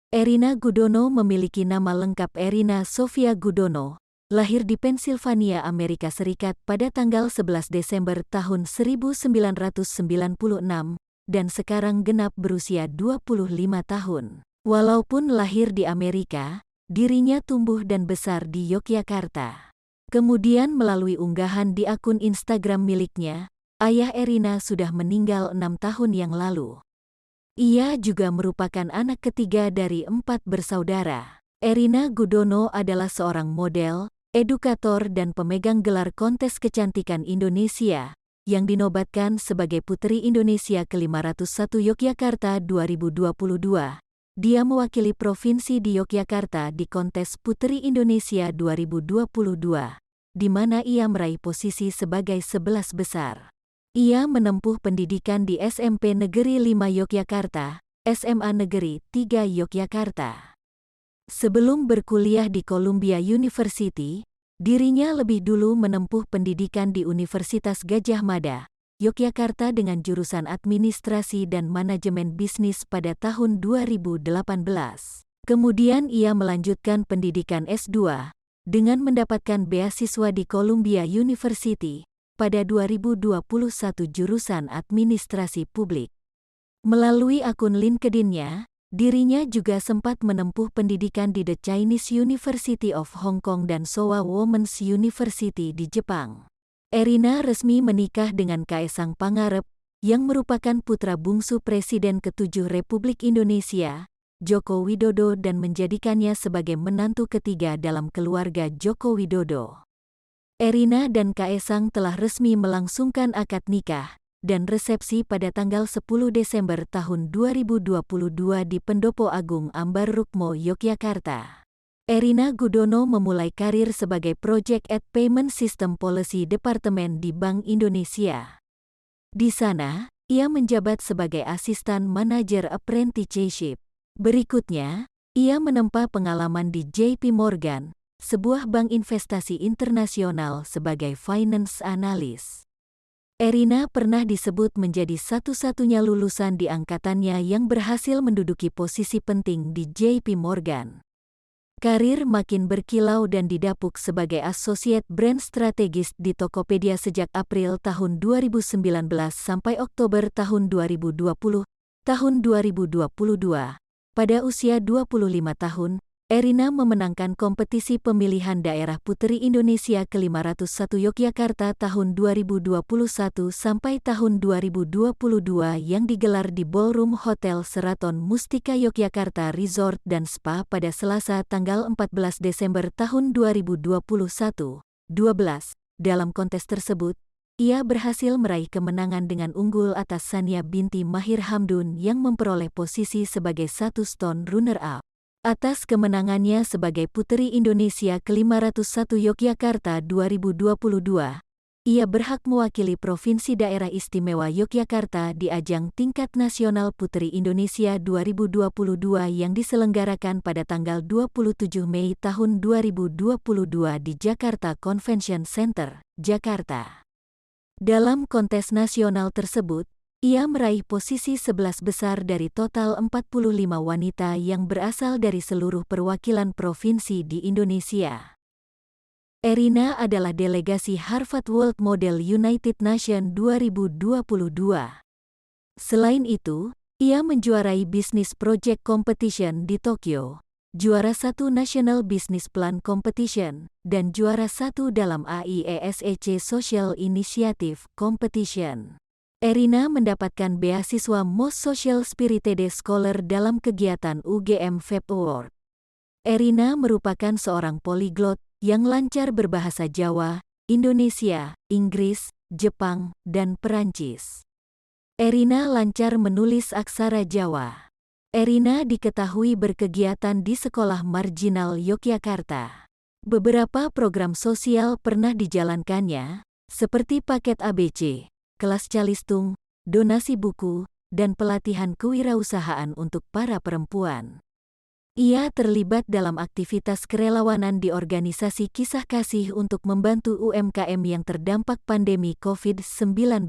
Erina Gudono memiliki nama lengkap Erina Sofia Gudono, lahir di Pennsylvania, Amerika Serikat pada tanggal 11 Desember tahun 1996, dan sekarang genap berusia 25 tahun. Walaupun lahir di Amerika, dirinya tumbuh dan besar di Yogyakarta. Kemudian melalui unggahan di akun Instagram miliknya, ayah Erina sudah meninggal 6 tahun yang lalu. Ia juga merupakan anak ketiga dari 4 bersaudara. Erina Gudono adalah seorang model, edukator dan pemegang gelar kontes kecantikan Indonesia, yang dinobatkan sebagai Putri Indonesia ke-501 Yogyakarta 2022. Dia mewakili provinsi di Yogyakarta di kontes Putri Indonesia 2022, di mana ia meraih posisi sebagai 11 besar. Ia menempuh pendidikan di SMP Negeri 5 Yogyakarta, SMA Negeri 3 Yogyakarta. Sebelum berkuliah di Columbia University, dirinya lebih dulu menempuh pendidikan di Universitas Gadjah Mada, Yogyakarta dengan jurusan Administrasi dan Manajemen Bisnis pada tahun 2018. Kemudian ia melanjutkan pendidikan S2 dengan mendapatkan beasiswa di Columbia University pada 2021 jurusan Administrasi Publik. Melalui akun LinkedIn-nya, dirinya juga sempat menempuh pendidikan di The Chinese University of Hong Kong dan Showa Women's University di Jepang. Erina resmi menikah dengan Kaesang Pangarep, yang merupakan putra bungsu Presiden ke-7 Republik Indonesia, Joko Widodo, dan menjadikannya sebagai menantu ketiga dalam keluarga Joko Widodo. Erina dan Kaesang telah resmi melangsungkan akad nikah dan resepsi pada tanggal 10 Desember tahun 2022 di Pendopo Agung Ambar Rukmo, Yogyakarta. Erina Gudono memulai karir sebagai Project at Payment System Policy Department di Bank Indonesia. Di sana, ia menjabat sebagai Asisten Manajer Apprenticeship. Berikutnya, ia menempa pengalaman di JP Morgan, sebuah bank investasi internasional, sebagai finance analyst. Erina pernah disebut menjadi satu-satunya lulusan di angkatannya yang berhasil menduduki posisi penting di JP Morgan. Karir makin berkilau dan didapuk sebagai Associate Brand Strategist di Tokopedia sejak April tahun 2019 sampai Oktober tahun 2020. Tahun 2022, pada usia 25 tahun, Erina memenangkan kompetisi pemilihan daerah Putri Indonesia ke-501 Yogyakarta tahun 2021 sampai tahun 2022 yang digelar di Ballroom Hotel Sheraton Mustika Yogyakarta Resort dan Spa pada Selasa tanggal 14 Desember tahun 2021. Dalam kontes tersebut, ia berhasil meraih kemenangan dengan unggul atas Sania binti Mahir Hamdun yang memperoleh posisi sebagai satu stone runner-up. Atas kemenangannya sebagai Putri Indonesia ke-501 Yogyakarta 2022, ia berhak mewakili Provinsi Daerah Istimewa Yogyakarta di ajang tingkat nasional Putri Indonesia 2022 yang diselenggarakan pada tanggal 27 Mei tahun 2022 di Jakarta Convention Center, Jakarta. Dalam kontes nasional tersebut, ia meraih posisi 11 besar dari total 45 wanita yang berasal dari seluruh perwakilan provinsi di Indonesia. Erina adalah delegasi Harvard World Model United Nations 2022. Selain itu, ia menjuarai Business Project Competition di Tokyo, juara 1 National Business Plan Competition, dan juara 1 dalam AIESEC Social Initiative Competition. Erina mendapatkan beasiswa Most Social Spirited Scholar dalam kegiatan UGM Fab Award. Erina merupakan seorang poliglot yang lancar berbahasa Jawa, Indonesia, Inggris, Jepang, dan Perancis. Erina lancar menulis aksara Jawa. Erina diketahui berkegiatan di Sekolah Marginal Yogyakarta. Beberapa program sosial pernah dijalankannya, seperti paket ABC, kelas calistung, donasi buku, dan pelatihan kewirausahaan untuk para perempuan. Ia terlibat dalam aktivitas kerelawanan di organisasi Kisah Kasih untuk membantu UMKM yang terdampak pandemi COVID-19.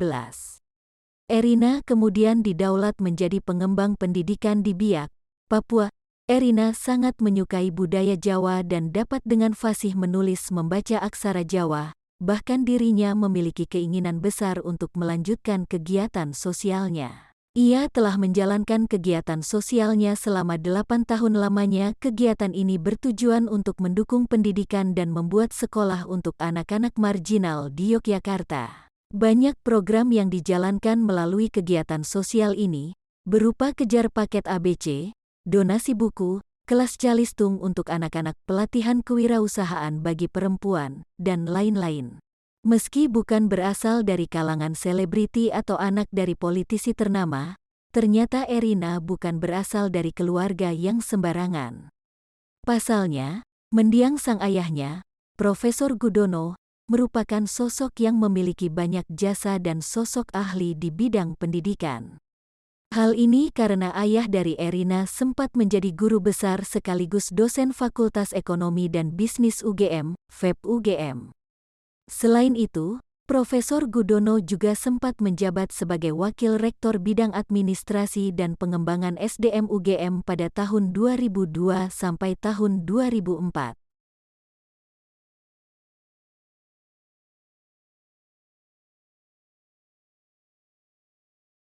Erina kemudian didaulat menjadi pengembang pendidikan di Biak, Papua, Erina sangat menyukai budaya Jawa dan dapat dengan fasih menulis membaca aksara Jawa, bahkan dirinya memiliki keinginan besar untuk melanjutkan kegiatan sosialnya. Ia telah menjalankan kegiatan sosialnya selama 8 tahun lamanya. Kegiatan ini bertujuan untuk mendukung pendidikan dan membuat sekolah untuk anak-anak marginal di Yogyakarta. Banyak program yang dijalankan melalui kegiatan sosial ini, berupa kejar paket ABC, donasi buku, kelas calistung untuk anak-anak, pelatihan kewirausahaan bagi perempuan, dan lain-lain. Meski bukan berasal dari kalangan selebriti atau anak dari politisi ternama, ternyata Erina bukan berasal dari keluarga yang sembarangan. Pasalnya, mendiang sang ayahnya, Profesor Gudono, merupakan sosok yang memiliki banyak jasa dan sosok ahli di bidang pendidikan. Hal ini karena ayah dari Erina sempat menjadi guru besar sekaligus dosen Fakultas Ekonomi dan Bisnis UGM, FEB UGM. Selain itu, Profesor Gudono juga sempat menjabat sebagai Wakil Rektor Bidang Administrasi dan Pengembangan SDM UGM pada tahun 2002 sampai tahun 2004.